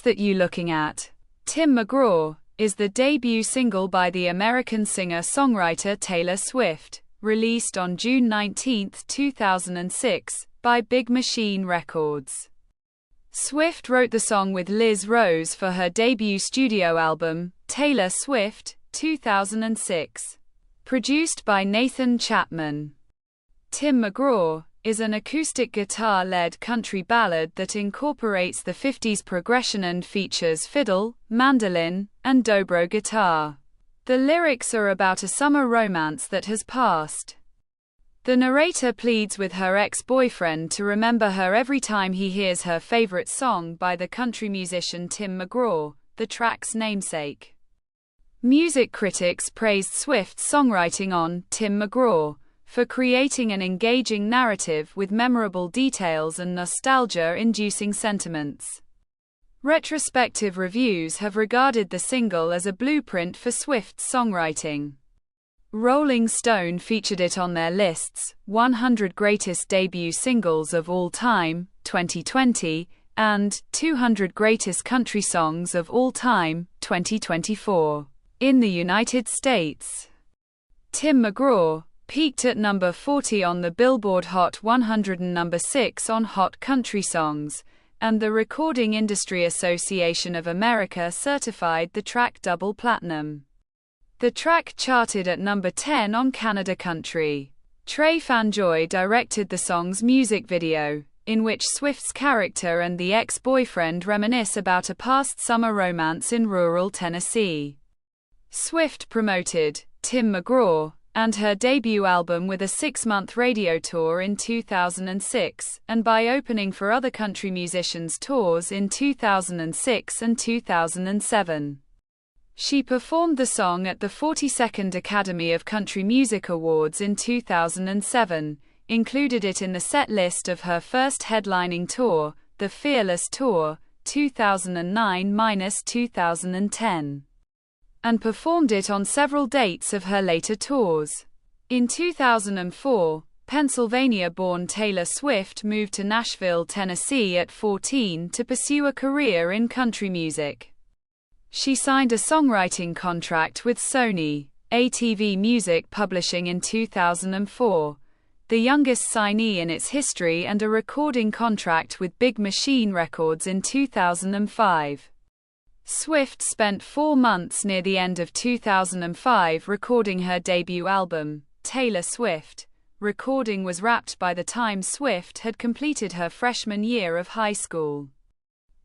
What's That You Looking At? Tim McGraw is the debut single by the American singer-songwriter Taylor Swift, released on June 19, 2006, by Big Machine Records. Swift wrote the song with Liz Rose for her debut studio album, Taylor Swift, 2006. Produced by Nathan Chapman. Tim McGraw is an acoustic guitar-led country ballad that incorporates the 50s progression and features fiddle, mandolin, and dobro guitar. The lyrics are about a summer romance that has passed. The narrator pleads with her ex-boyfriend to remember her every time he hears her favorite song by the country musician Tim McGraw, the track's namesake. Music critics praised Swift's songwriting on Tim McGraw for creating an engaging narrative with memorable details and nostalgia-inducing sentiments. Retrospective reviews have regarded the single as a blueprint for Swift's songwriting. Rolling Stone featured it on their lists, 100 Greatest Debut Singles of All Time, 2020, and 200 Greatest Country Songs of All Time, 2024. In the United States, Tim McGraw peaked at number 40 on the Billboard Hot 100 and number 6 on Hot Country Songs, and the Recording Industry Association of America certified the track double platinum. The track charted at number 10 on Canada Country. Trey Fanjoy directed the song's music video, in which Swift's character and the ex-boyfriend reminisce about a past summer romance in rural Tennessee. Swift promoted Tim McGraw and her debut album with a 6-month radio tour in 2006, and by opening for other country musicians' tours in 2006 and 2007. She performed the song at the 42nd Academy of Country Music Awards in 2007, included it in the set list of her first headlining tour, the Fearless Tour, 2009–2010. And performed it on several dates of her later tours. In 2004, Pennsylvania-born Taylor Swift moved to Nashville, Tennessee at 14 to pursue a career in country music. She signed a songwriting contract with Sony, ATV Music Publishing in 2004, the youngest signee in its history, and a recording contract with Big Machine Records in 2005. Swift spent 4 months near the end of 2005 recording her debut album, Taylor Swift. Recording was wrapped by the time Swift had completed her freshman year of high school.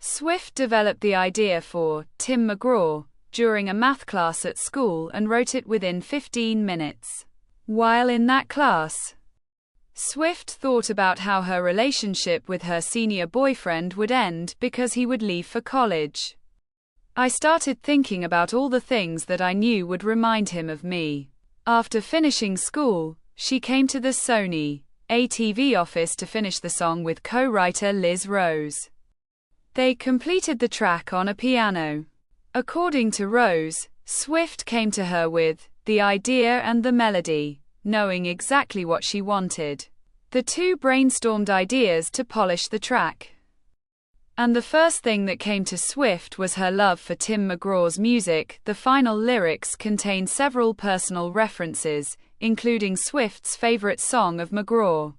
Swift developed the idea for Tim McGraw during a math class at school and wrote it within 15 minutes. While in that class, Swift thought about how her relationship with her senior boyfriend would end because he would leave for college. I started thinking about all the things that I knew would remind him of me. After finishing school, she came to the Sony ATV office to finish the song with co-writer Liz Rose. They completed the track on a piano. According to Rose, Swift came to her with the idea and the melody, knowing exactly what she wanted. The two brainstormed ideas to polish the track. And the first thing that came to Swift was her love for Tim McGraw's music. The final lyrics contain several personal references, including Swift's favorite song of McGraw,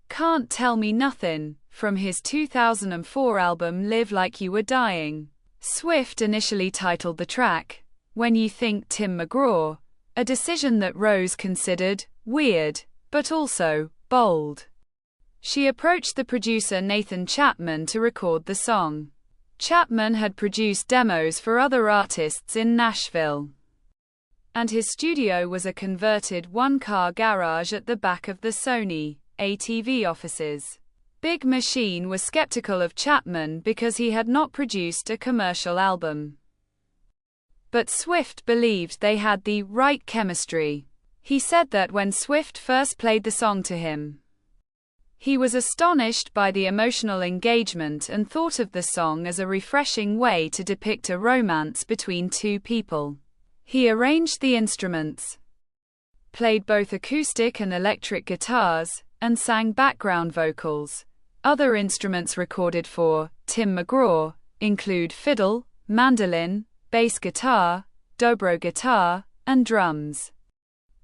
Can't Tell Me Nothin', from his 2004 album Live Like You Were Dying. Swift initially titled the track, When You Think Tim McGraw, a decision that Rose considered weird, but also bold. She approached the producer Nathan Chapman to record the song. Chapman had produced demos for other artists in Nashville, and his studio was a converted one-car garage at the back of the Sony ATV offices. Big Machine was skeptical of Chapman because he had not produced a commercial album. But Swift believed they had the right chemistry. He said that when Swift first played the song to him, he was astonished by the emotional engagement and thought of the song as a refreshing way to depict a romance between two people. He arranged the instruments, played both acoustic and electric guitars, and sang background vocals. Other instruments recorded for Tim McGraw include fiddle, mandolin, bass guitar, dobro guitar, and drums.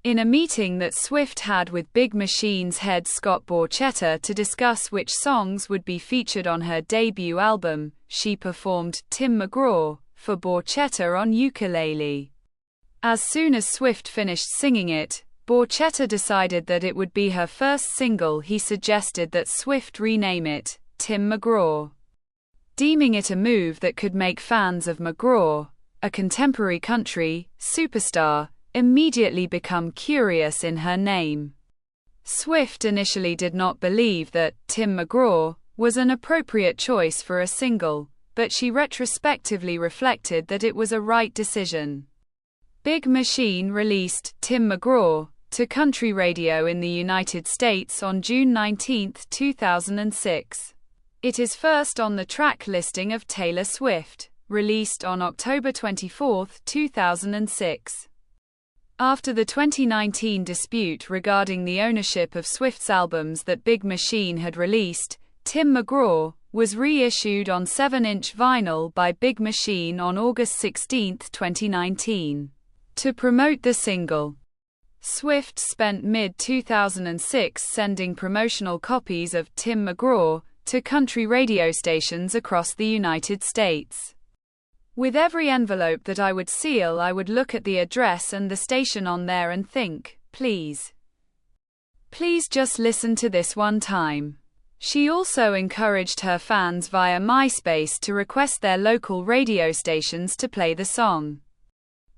In a meeting that Swift had with Big Machine's head Scott Borchetta to discuss which songs would be featured on her debut album, she performed "Tim McGraw" for Borchetta on ukulele. As soon as Swift finished singing it, Borchetta decided that it would be her first single. He suggested that Swift rename it Tim McGraw, deeming it a move that could make fans of McGraw, a contemporary country superstar, immediately become curious in her name. Swift initially did not believe that Tim McGraw was an appropriate choice for a single, but she retrospectively reflected that it was a right decision. Big Machine released Tim McGraw to country radio in the United States on June 19, 2006. It is first on the track listing of Taylor Swift, released on October 24, 2006. After the 2019 dispute regarding the ownership of Swift's albums that Big Machine had released, Tim McGraw was reissued on 7-inch vinyl by Big Machine on August 16, 2019. To promote the single, Swift spent mid-2006 sending promotional copies of Tim McGraw to country radio stations across the United States. With every envelope that I would seal, I would look at the address and the station on there and think, please just listen to this one time. She also encouraged her fans via MySpace to request their local radio stations to play the song.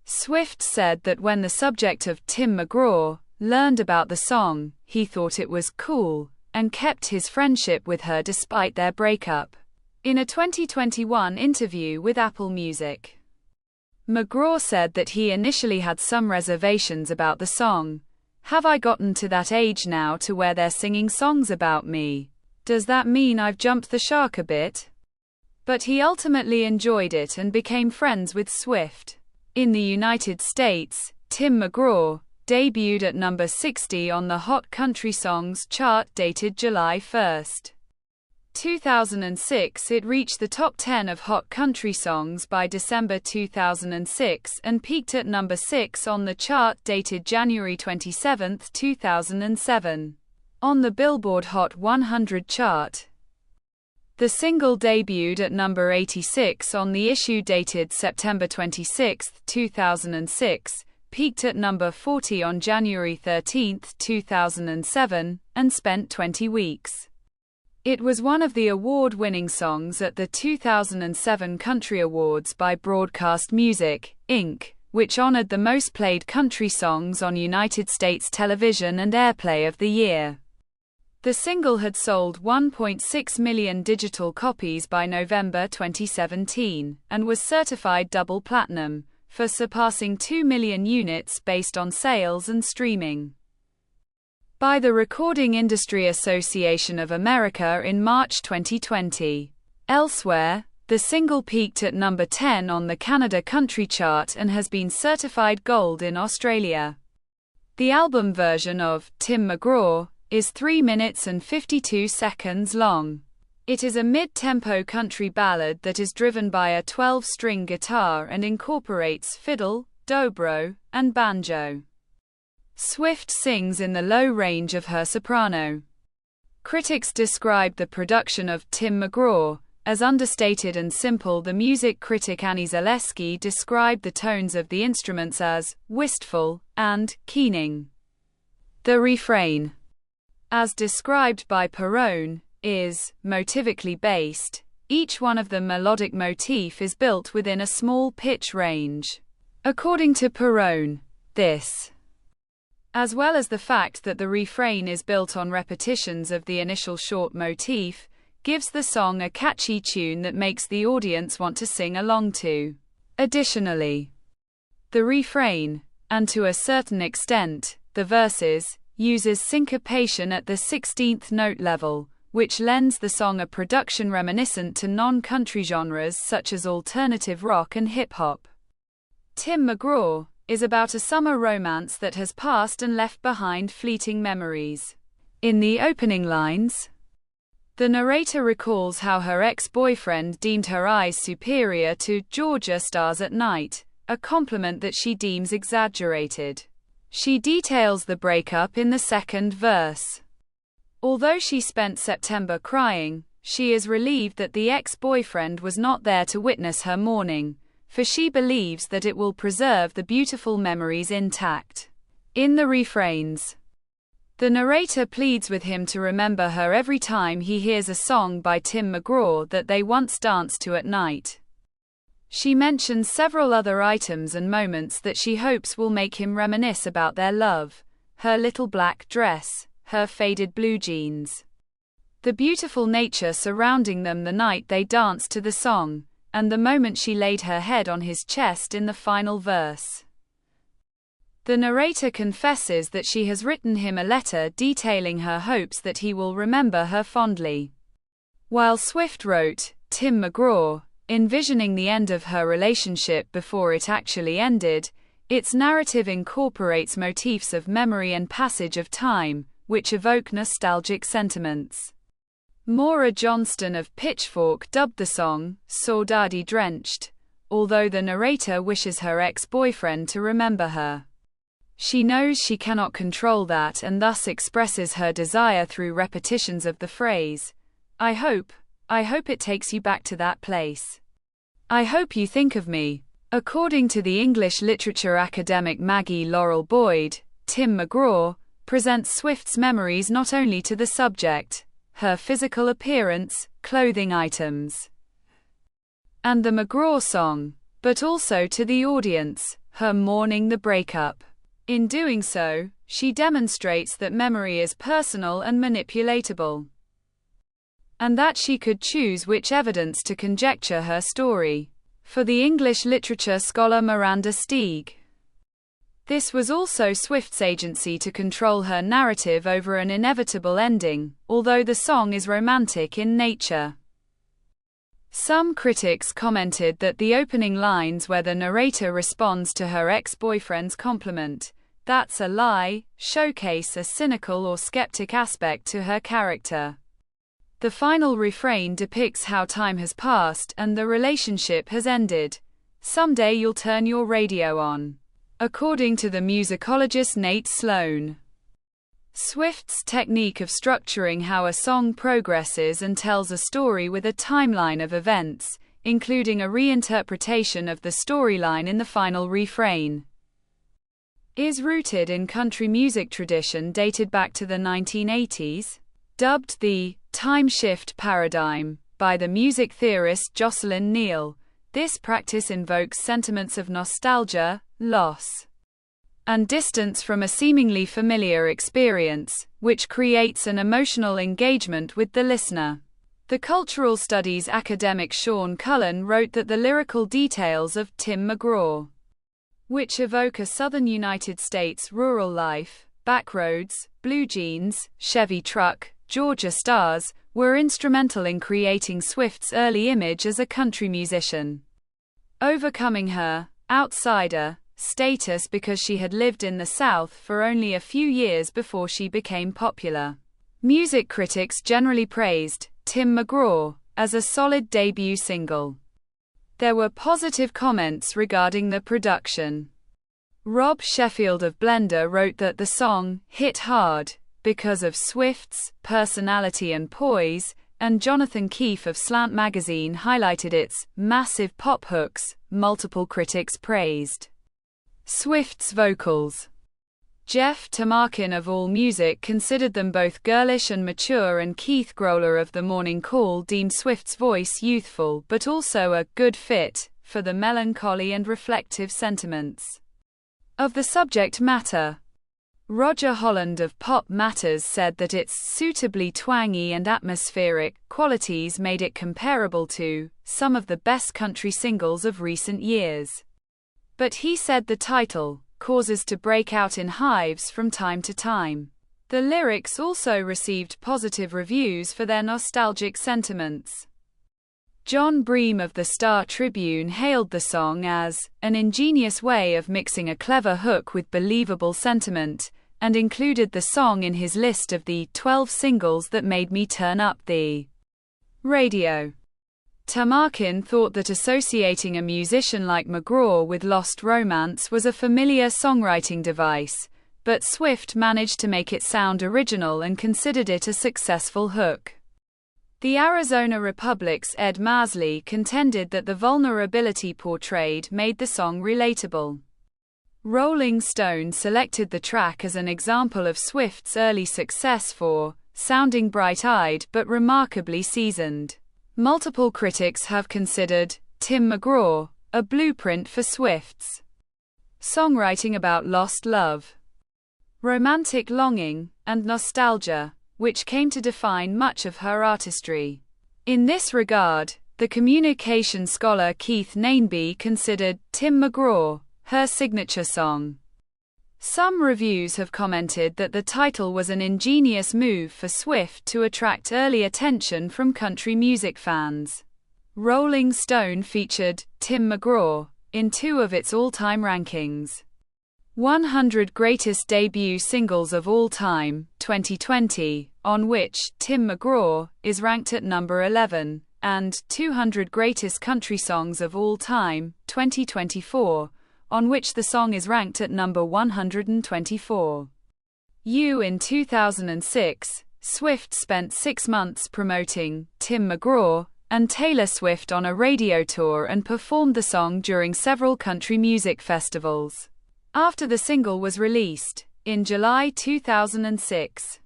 Swift said that when the subject of Tim McGraw learned about the song, he thought it was cool, and kept his friendship with her despite their breakup. In a 2021 interview with Apple Music, McGraw said that he initially had some reservations about the song. "Have I gotten to that age now to where they're singing songs about me? Does that mean I've jumped the shark a bit?" But he ultimately enjoyed it and became friends with Swift. In the United States, Tim McGraw debuted at number 60 on the Hot Country Songs chart dated July 1, 2006. It reached the top 10 of Hot Country Songs by December 2006 and peaked at number 6 on the chart dated January 27, 2007. On the Billboard Hot 100 chart, the single debuted at number 86 on the issue dated September 26, 2006, peaked at number 40 on January 13, 2007, and spent 20 weeks. It was one of the award-winning songs at the 2007 Country Awards by Broadcast Music, Inc., which honored the most played country songs on United States television and Airplay of the Year. The single had sold 1.6 million digital copies by November 2017, and was certified double platinum, for surpassing 2 million units based on sales and streaming, by the Recording Industry Association of America in March 2020. Elsewhere, the single peaked at number 10 on the Canada Country Chart and has been certified gold in Australia. The album version of Tim McGraw is 3 minutes and 52 seconds long. It is a mid-tempo country ballad that is driven by a 12-string guitar and incorporates fiddle, dobro, and banjo. Swift sings in the low range of her soprano. Critics described the production of Tim McGraw as understated and simple. The music critic Annie Zaleski described the tones of the instruments as wistful and keening. The refrain, as described by Perrone, is motivically based. Each one of the melodic motif is built within a small pitch range. According to Perrone, this, as well as the fact that the refrain is built on repetitions of the initial short motif, gives the song a catchy tune that makes the audience want to sing along to. Additionally, the refrain, and to a certain extent, the verses, uses syncopation at the 16th note level, which lends the song a production reminiscent to non-country genres such as alternative rock and hip-hop. Tim McGraw is about a summer romance that has passed and left behind fleeting memories. In the opening lines, The narrator recalls how her ex-boyfriend deemed her eyes superior to Georgia stars at night, a compliment that she deems exaggerated. She details the breakup in the second verse. Although she spent September crying, she is relieved that the ex-boyfriend was not there to witness her mourning, for she believes that it will preserve the beautiful memories intact. In the refrains, the narrator pleads with him to remember her every time he hears a song by Tim McGraw that they once danced to at night. She mentions several other items and moments that she hopes will make him reminisce about their love: her little black dress, her faded blue jeans, the beautiful nature surrounding them the night they danced to the song, and the moment she laid her head on his chest in the final verse. The narrator confesses that she has written him a letter detailing her hopes that he will remember her fondly. While Swift wrote, Tim McGraw, envisioning the end of her relationship before it actually ended, its narrative incorporates motifs of memory and passage of time, which evoke nostalgic sentiments. Maura Johnston of Pitchfork dubbed the song "saudade-drenched," although the narrator wishes her ex-boyfriend to remember her. She knows she cannot control that and thus expresses her desire through repetitions of the phrase, I hope it takes you back to that place. I hope you think of me." According to the English literature academic Maggie Laurel Boyd, Tim McGraw presents Swift's memories not only to the subject, her physical appearance, clothing items, and the McGraw song, but also to the audience, her mourning the breakup. In doing so, she demonstrates that memory is personal and manipulatable, and that she could choose which evidence to conjecture her story. For the English literature scholar Miranda Steig, this was also Swift's agency to control her narrative over an inevitable ending, although the song is romantic in nature. Some critics commented that the opening lines where the narrator responds to her ex-boyfriend's compliment, "That's a lie," showcase a cynical or skeptic aspect to her character. The final refrain depicts how time has passed and the relationship has ended. "Someday you'll turn your radio on." According to the musicologist Nate Sloan, Swift's technique of structuring how a song progresses and tells a story with a timeline of events, including a reinterpretation of the storyline in the final refrain, is rooted in country music tradition dated back to the 1980s. Dubbed the time shift paradigm by the music theorist Jocelyn Neal, this practice invokes sentiments of nostalgia, loss, and distance from a seemingly familiar experience, which creates an emotional engagement with the listener. The cultural studies academic Sean Cullen wrote that the lyrical details of Tim McGraw, which evoke a southern United States rural life, backroads, blue jeans, Chevy truck, Georgia stars, were instrumental in creating Swift's early image as a country musician, overcoming her outsider status because she had lived in the South for only a few years before she became popular. Music critics generally praised Tim McGraw as a solid debut single. There were positive comments regarding the production. Rob Sheffield of Blender wrote that the song hit hard because of Swift's personality and poise, and Jonathan Keefe of Slant magazine highlighted its massive pop hooks. Multiple critics praised Swift's vocals. Jeff Tamarkin of AllMusic considered them both girlish and mature, and Keith Growler of The Morning Call deemed Swift's voice youthful but also a good fit for the melancholy and reflective sentiments of the subject matter. Roger Holland of Pop Matters said that its suitably twangy and atmospheric qualities made it comparable to some of the best country singles of recent years. But he said the title causes to break out in hives from time to time. The lyrics also received positive reviews for their nostalgic sentiments. John Bream of the Star Tribune hailed the song as an ingenious way of mixing a clever hook with believable sentiment, and included the song in his list of the 12 singles that made me turn up the Radio. Tamarkin thought that associating a musician like McGraw with lost romance was a familiar songwriting device, but Swift managed to make it sound original and considered it a successful hook. The Arizona Republic's Ed Masley contended that the vulnerability portrayed made the song relatable. Rolling Stone selected the track as an example of Swift's early success for sounding bright-eyed but remarkably seasoned. Multiple critics have considered Tim McGraw a blueprint for Swift's songwriting about lost love, romantic longing, and nostalgia, which came to define much of her artistry. In this regard, the communication scholar Keith Nainby considered Tim McGraw her signature song. Some reviews have commented that the title was an ingenious move for Swift to attract early attention from country music fans. Rolling Stone featured Tim McGraw in 2 of its all-time rankings: 100 Greatest Debut Singles of All Time, 2020, on which Tim McGraw is ranked at number 11, and 200 Greatest Country Songs of All Time, 2024, on which the song is ranked at number 124. In 2006, Swift spent 6 months promoting Tim McGraw and Taylor Swift on a radio tour and performed the song during several country music festivals. After the single was released, in July 2006,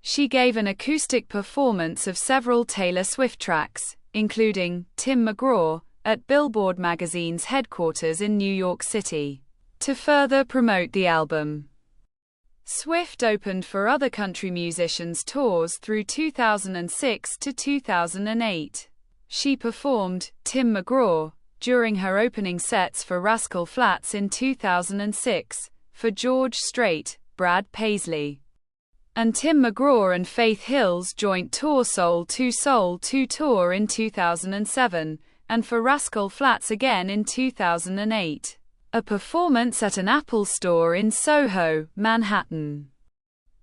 she gave an acoustic performance of several Taylor Swift tracks, including Tim McGraw, at Billboard magazine's headquarters in New York City. To further promote the album, Swift opened for other country musicians' tours through 2006 to 2008. She performed Tim McGraw during her opening sets for Rascal Flatts in 2006, for George Strait, Brad Paisley, and Tim McGraw and Faith Hill's joint tour Soul II tour in 2007, and for Rascal Flatts again in 2008. A performance at an Apple store in Soho, Manhattan,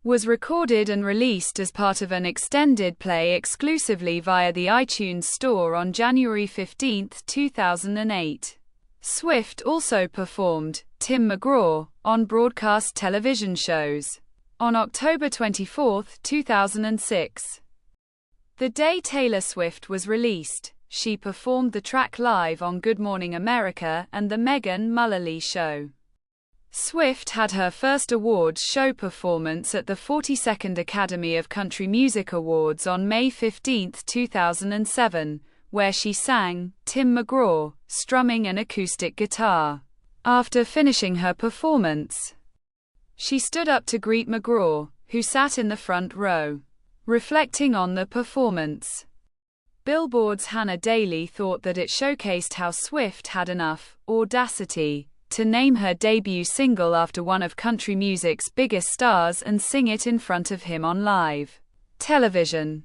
was recorded and released as part of an extended play exclusively via the iTunes Store on January 15, 2008. Swift also performed Tim McGraw on broadcast television shows. On October 24, 2006, the day Taylor Swift was released, she performed the track live on Good Morning America and The Megan Mullally Show. Swift had her first awards show performance at the 42nd Academy of Country Music Awards on May 15, 2007, where she sang Tim McGraw, strumming an acoustic guitar. After finishing her performance, she stood up to greet McGraw, who sat in the front row. Reflecting on the performance, Billboard's Hannah Daly thought that it showcased how Swift had enough audacity to name her debut single after one of country music's biggest stars and sing it in front of him on live television,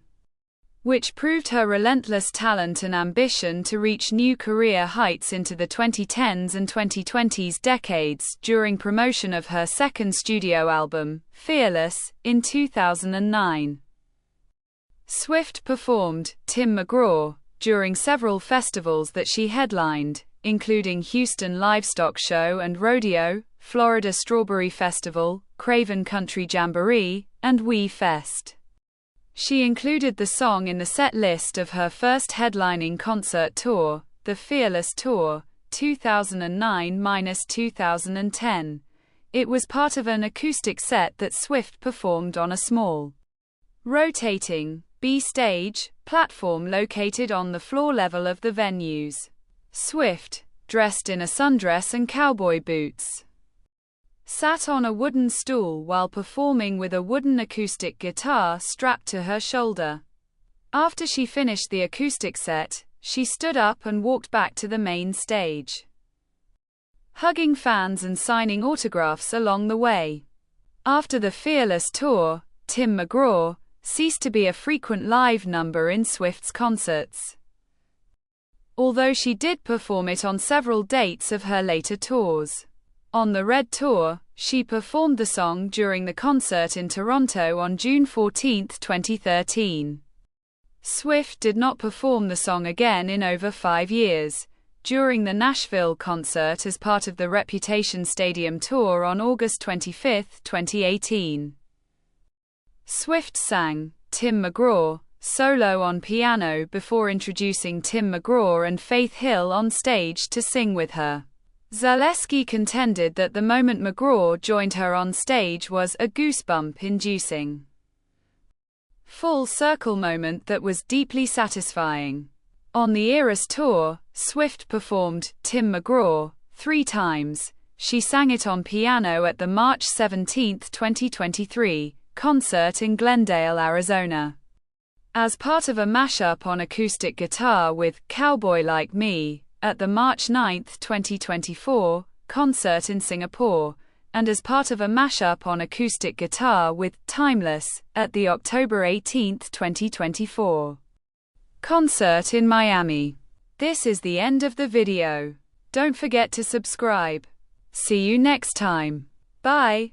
which proved her relentless talent and ambition to reach new career heights into the 2010s and 2020s decades during promotion of her second studio album, Fearless, in 2009. Swift performed Tim McGraw during several festivals that she headlined, including Houston Livestock Show and Rodeo, Florida Strawberry Festival, Craven Country Jamboree, and We Fest. She included the song in the set list of her first headlining concert tour, the Fearless Tour, 2009-2010. It was part of an acoustic set that Swift performed on a small, rotating B-stage platform located on the floor level of the venues. Swift, dressed in a sundress and cowboy boots, sat on a wooden stool while performing with a wooden acoustic guitar strapped to her shoulder. After she finished the acoustic set, she stood up and walked back to the main stage, hugging fans and signing autographs along the way. After the Fearless Tour, Tim McGraw ceased to be a frequent live number in Swift's concerts, although she did perform it on several dates of her later tours. On the Red Tour, she performed the song during the concert in Toronto on June 14, 2013. Swift did not perform the song again in over 5 years. During the Nashville concert as part of the Reputation Stadium tour on August 25, 2018. Swift sang Tim McGraw solo on piano before introducing Tim McGraw and Faith Hill on stage to sing with her. Zaleski contended that the moment McGraw joined her on stage was a goosebump-inducing, full circle moment that was deeply satisfying. On the Eras tour, Swift performed Tim McGraw 3 times. She sang it on piano at the March 17, 2023 concert in Glendale, Arizona. As part of a mashup on acoustic guitar with Cowboy Like Me at the March 9, 2024 concert in Singapore, and as part of a mashup on acoustic guitar with Timeless at the October 18, 2024 concert in Miami. This is the end of the video. Don't forget to subscribe. See you next time. Bye.